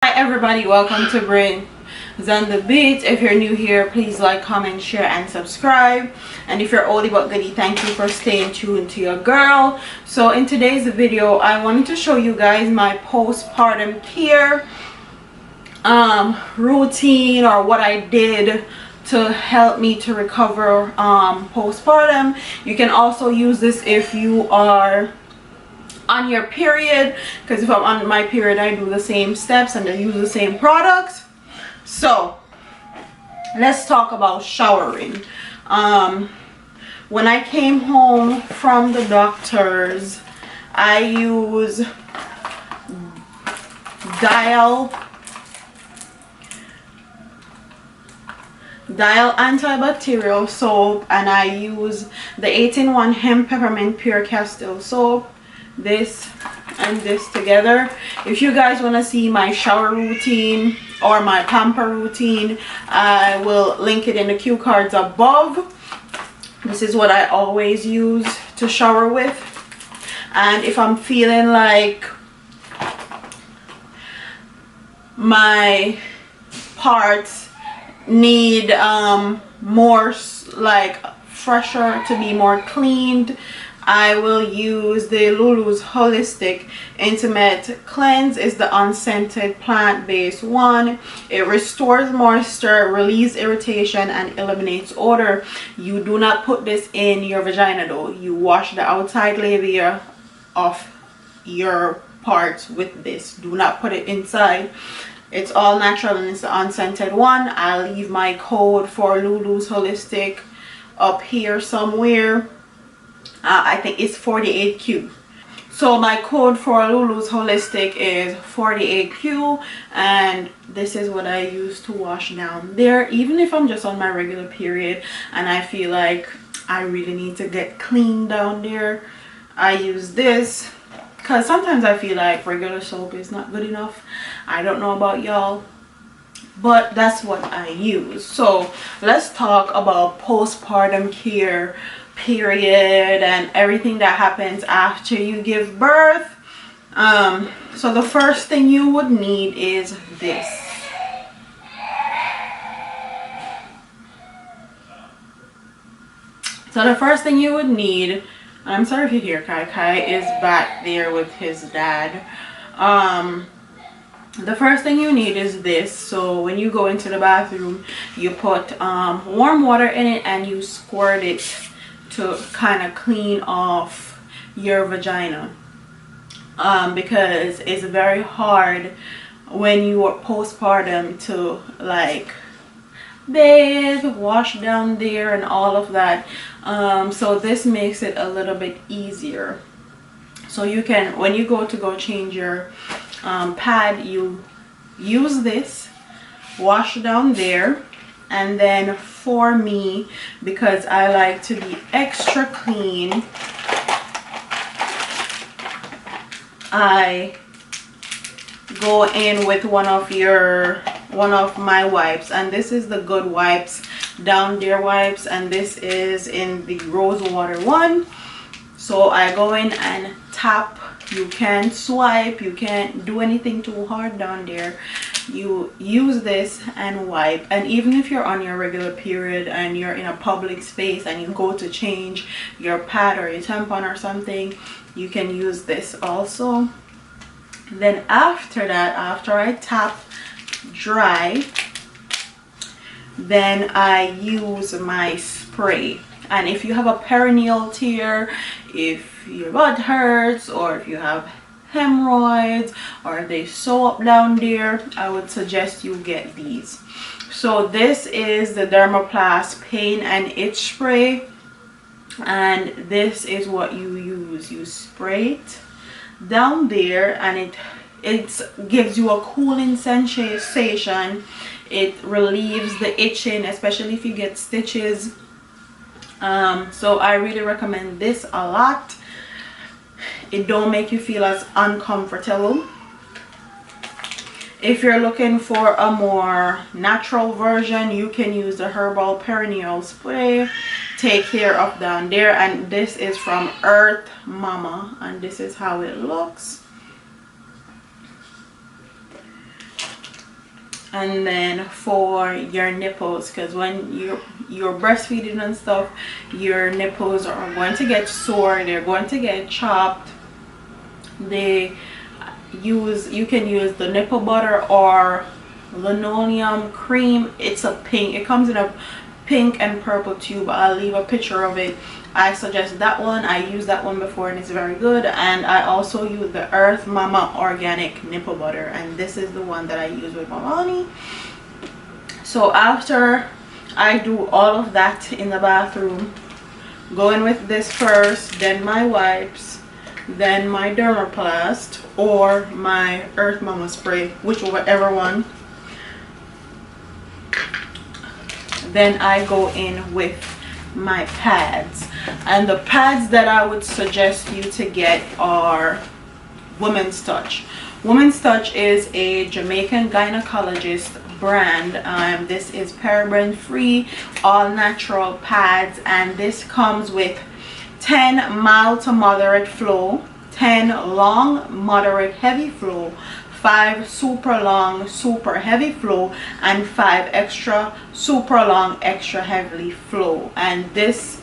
Hi everybody, welcome to Brains on the Beat. If you're new here, please like, comment, share and subscribe. And if you're oldie but goodie, thank you for staying tuned to your girl. So in today's video, I wanted to show you guys my postpartum care routine, or what I did to help me to recover postpartum. You can also use this if you are on your period, because if I'm on my period, I do the same steps and I use the same products. So let's talk about showering. When I came home from the doctors, I use Dial antibacterial soap, and I use the 8-in-1 hemp peppermint pure castile soap. This and this together. If you guys want to see my shower routine or my pamper routine, I will link it in the cue cards above. This is what I always use to shower with. And if I'm feeling like my parts need more like fresher, to be more cleaned, I will use the Lulusholistic Intimate Cleanse. Is the unscented plant-based one. It restores moisture, relieves irritation and eliminates odor. You do not put this in your vagina though. You wash the outside labia of your parts with this. Do not put it inside. It's all natural and it's the unscented one. I'll leave my code for Lulusholistic up here somewhere. I think it's 48Q. So my code for Lulusholistic is 48Q, and this is what I use to wash down there. Even if I'm just on my regular period and I feel like I really need to get clean down there, I use this, because sometimes I feel like regular soap is not good enough. I don't know about y'all, but that's what I use. So let's talk about postpartum care, period, and everything that happens after you give birth. So the first thing you would need is this. So the first thing you would need, I'm sorry if you hear Kai is back there with his dad. The first thing you need is this. So when you go into the bathroom, you put warm water in it and you squirt it to kind of clean off your vagina, because it's very hard when you are postpartum to like bathe, wash down there and all of that. So this makes it a little bit easier. So you can, when you go change your pad, you use this, wash down there. And then for me, because I like to be extra clean, I go in with one of my wipes, and this is the Good Wipes down there wipes, and this is in the rose water one. So I go in and tap. You can't swipe, you can't do anything too hard down there. You use this and wipe. And even if you're on your regular period and you're in a public space and you go to change your pad or your tampon or something, you can use this also. Then after that, after I tap dry, then I use my spray. And if you have a perineal tear, if your butt hurts, or if you have hemorrhoids, or they sew up down there, I would suggest you get these. So this is the Dermoplast Pain and Itch Spray, and this is what you use. You spray it down there, and it gives you a cooling sensation. It relieves the itching, especially if you get stitches. So I really recommend this a lot. It don't make you feel as uncomfortable. If you're looking for a more natural version, you can use the herbal perineal spray. Take care of down there, and this is from Earth Mama, and this is how it looks. And then for your nipples, because when you're breastfeeding and stuff, your nipples are going to get sore, they're going to get chopped. You can use the nipple butter or linoleum cream. It's a pink, it comes in a pink and purple tube. I'll leave a picture of it. I suggest that one. I used that one before and it's very good. And I also use the Earth Mama organic nipple butter, and this is the one that I use with my honey. So after I do all of that in the bathroom, go in with this first, then my wipes, then my dermaplast or my Earth Mama spray, whichever one. Then I go in with my pads, and the pads that I would suggest you to get are Women's Touch. Women's Touch is a Jamaican gynecologist brand. This is paraben free, all natural pads, and this comes with 10 mild to moderate flow, 10 long moderate heavy flow, 5 super long super heavy flow, and 5 extra super long extra heavy flow. And this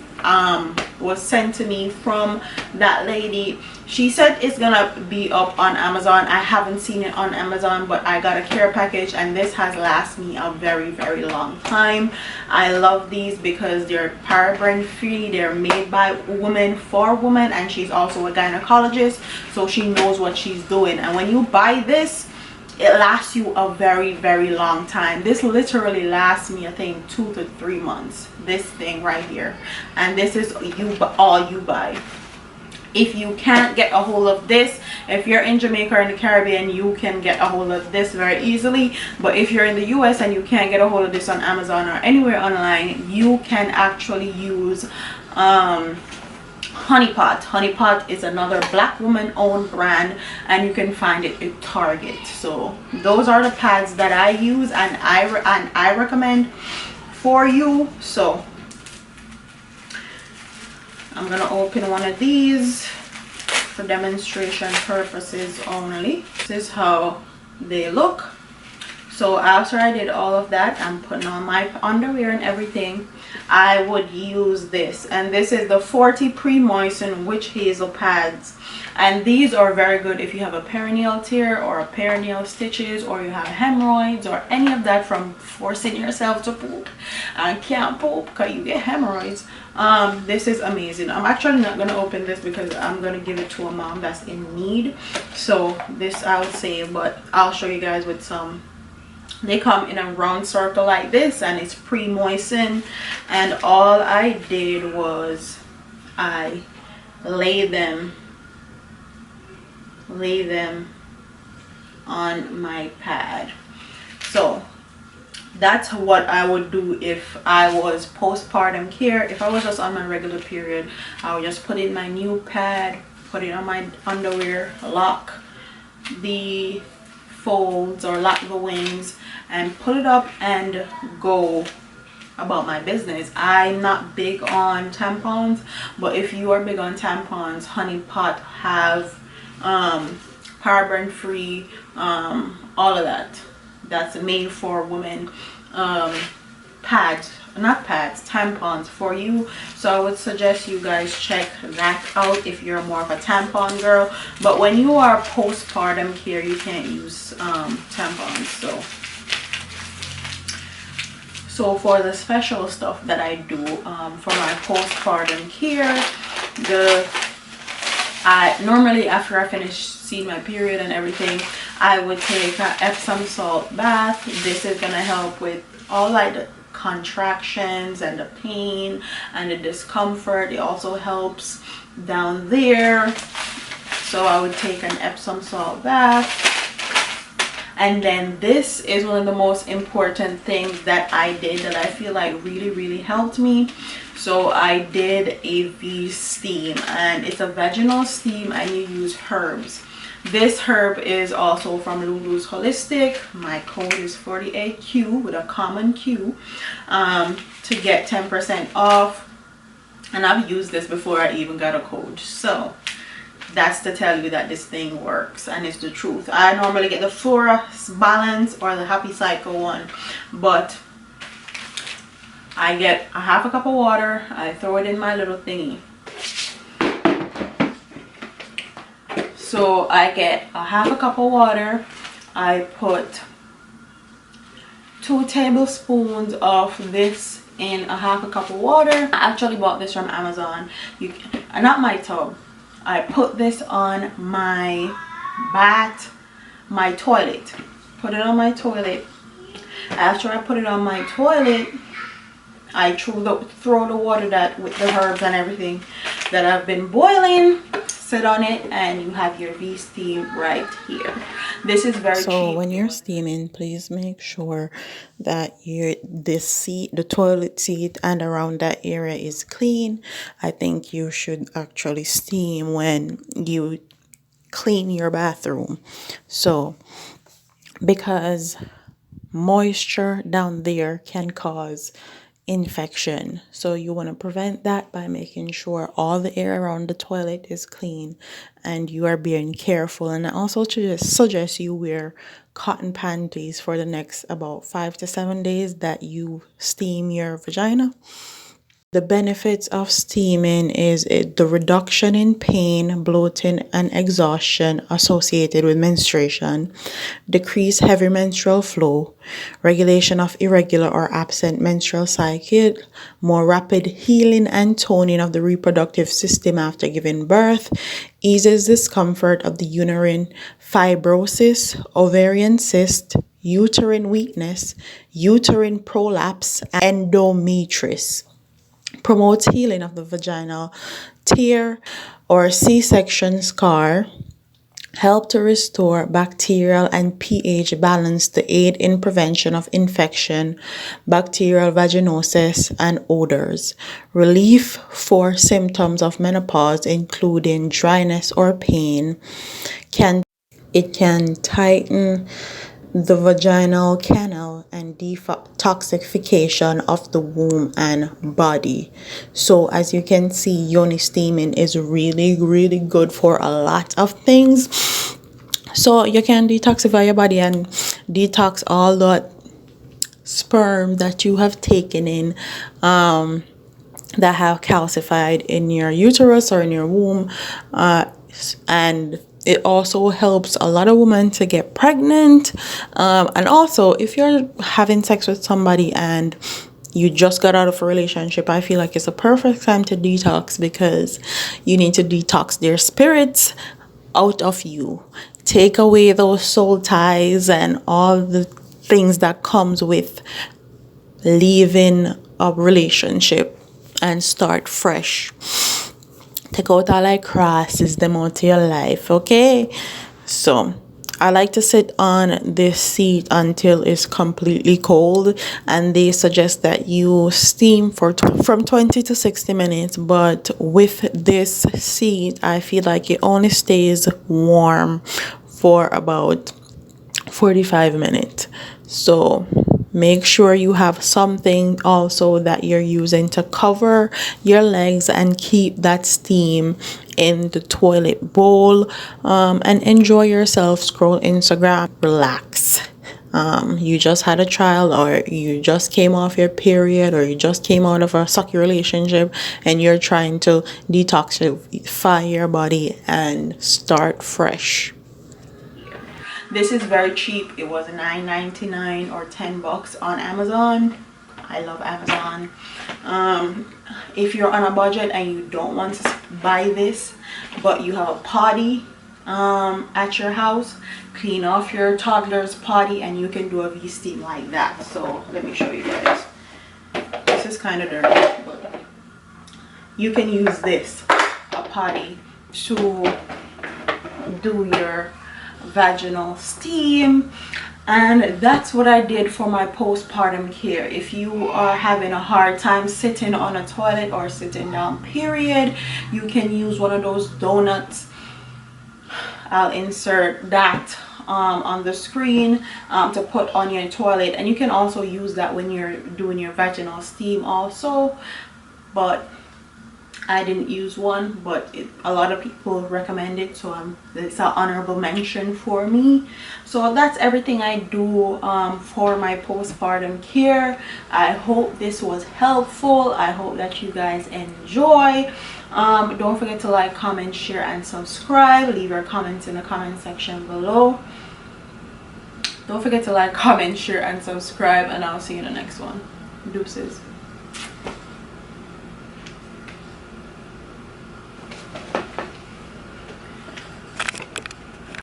was sent to me from that lady. She said it's gonna be up on Amazon. I haven't seen it on Amazon, but I got a care package, and this has lasted me a very, very long time. I love these because they're paraben free, they're made by women for women, and she's also a gynecologist, so she knows what she's doing. And when you buy this, it lasts you a very, very long time. This literally lasts me, I think, 2 to 3 months, this thing right here. And this is all you buy. If you can't get a hold of this, if you're in Jamaica or in the Caribbean, you can get a hold of this very easily. But if you're in the US and you can't get a hold of this on Amazon or anywhere online, you can actually use Honey Pot. Honey Pot is another black woman owned brand, and you can find it at Target. So those are the pads that I use and I recommend for you. So I'm gonna open one of these for demonstration purposes only. This is how they look. So after I did all of that, I'm putting on my underwear and everything, I would use this, and this is the 40 pre-moistened witch hazel pads. And these are very good if you have a perineal tear or a perineal stitches, or you have hemorrhoids or any of that from forcing yourself to poop and can't poop because you get hemorrhoids. This is amazing. I'm actually not going to open this because I'm going to give it to a mom that's in need. So this I would say, but I'll show you guys with some. They come in a round circle like this, and it's pre-moistened, and all I did was I lay them on my pad. So that's what I would do if I was postpartum care. If I was just on my regular period, I would just put in my new pad, put it on my underwear, lock the folds or lock the wings, and put it up and go about my business. I'm not big on tampons, but if you are big on tampons, Honey Pot have paraben free, all of that. That's made for women pads, not pads, tampons for you. So I would suggest you guys check that out if you're more of a tampon girl. But when you are postpartum care, you can't use tampons. So for the special stuff that I do for my postpartum care, normally after I finish seeing my period and everything, I would take a Epsom salt bath. This is gonna help with all like the contractions and the pain and the discomfort. It also helps down there. So I would take an Epsom salt bath. And then this is one of the most important things that I did that I feel like really helped me. So I did a V-steam, and it's a vaginal steam, and you use herbs. This herb is also from Lulusholistic. My code is 48Q with a common Q to get 10% off. And I've used this before I even got a code. So that's to tell you that this thing works, and it's the truth. I normally get the Flora Balance or the Happy Cycle one, but I get a half a cup of water, I throw it in my little thingy. So I get a half a cup of water, I put 2 tablespoons of this in a half a cup of water. I actually bought this from Amazon. Not my tub. I put this on my my toilet. Put it on my toilet. After I put it on my toilet, I throw the water that with the herbs and everything that I've been boiling, sit on it, and you have your V-steam right here. This is very cheap. So when you're steaming, please make sure that the toilet seat and around that area is clean. I think you should actually steam when you clean your bathroom. So because moisture down there can cause infection, so you want to prevent that by making sure all the air around the toilet is clean and you are being careful. And I also just suggest you wear cotton panties for the next about 5 to 7 days that you steam your vagina. The benefits of steaming is the reduction in pain, bloating, and exhaustion associated with menstruation, decrease heavy menstrual flow, regulation of irregular or absent menstrual cycle, more rapid healing and toning of the reproductive system after giving birth, eases discomfort of the uterine fibrosis, ovarian cyst, uterine weakness, uterine prolapse, and endometriosis. Promotes healing of the vaginal tear or C-section scar, help to restore bacterial and pH balance to aid in prevention of infection, bacterial vaginosis, and odors. Relief for symptoms of menopause, including dryness or pain. It can tighten the vaginal canal and detoxification of the womb and body. So as you can see, yoni steaming is really, really good for a lot of things. So you can detoxify your body and detox all that sperm that you have taken in, that have calcified in your uterus or in your womb, and it also helps a lot of women to get pregnant. And also, if you're having sex with somebody and you just got out of a relationship, I feel like it's a perfect time to detox, because you need to detox their spirits out of you. Take away those soul ties and all the things that comes with leaving a relationship and start fresh. Take out all like crosses them out of your life, okay? So I like to sit on this seat until it's completely cold, and they suggest that you steam for from 20 to 60 minutes, but with this seat I feel like it only stays warm for about 45 minutes. So make sure you have something also that you're using to cover your legs and keep that steam in the toilet bowl, and enjoy yourself. Scroll Instagram, relax. You just had a child, or you just came off your period, or you just came out of a sucky relationship, and you're trying to detoxify your body and start fresh. This is very cheap. It was $9.99 or $10 on Amazon. I love Amazon. If you're on a budget and you don't want to buy this, but you have a potty at your house, clean off your toddler's potty and you can do a V-steam like that. So let me show you guys. This is kind of dirty, but you can use this, a potty, to do your vaginal steam. And that's what I did for my postpartum care. If you are having a hard time sitting on a toilet or sitting down period, you can use one of those donuts. I'll insert that on the screen to put on your toilet, and you can also use that when you're doing your vaginal steam also. But I didn't use one, but a lot of people recommend it, so it's an honorable mention for me. So that's everything I do for my postpartum care. I hope this was helpful. I hope that you guys enjoy. Don't forget to like, comment, share, and subscribe. Leave your comments in the comment section below. Don't forget to like, comment, share, and subscribe, and I'll see you in the next one. Deuces.